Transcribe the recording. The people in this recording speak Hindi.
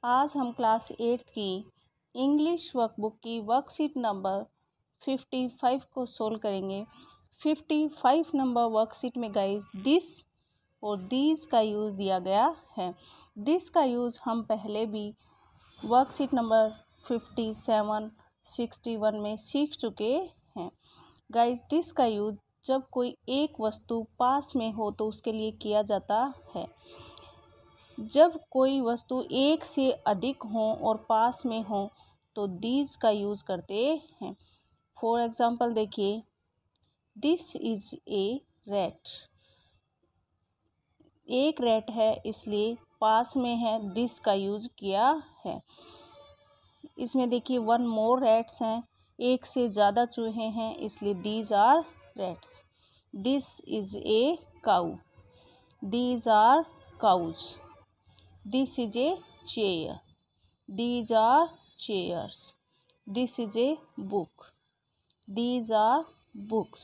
आज हम क्लास 8th की इंग्लिश वर्कबुक की वर्कशीट नंबर 55 को सोल्व करेंगे। 55 नंबर वर्कशीट में गाइस दिस और दीज का यूज़ दिया गया है। दिस का यूज़ हम पहले भी वर्कशीट नंबर 57, 61 में सीख चुके हैं। गाइस दिस का यूज़ जब कोई एक वस्तु पास में हो तो उसके लिए किया जाता है। जब कोई वस्तु एक से अधिक हो और पास में हो तो दीज का यूज़ करते हैं। फॉर एग्जाम्पल देखिए, दिस इज ए रैट। एक रैट है इसलिए पास में है, दिस का यूज़ किया है। इसमें देखिए 1 मोर रैट्स हैं, एक से ज़्यादा चूहे हैं इसलिए these are rats. This is a cow, these are cows. This is a chair. These are chairs. This is a book. These are books.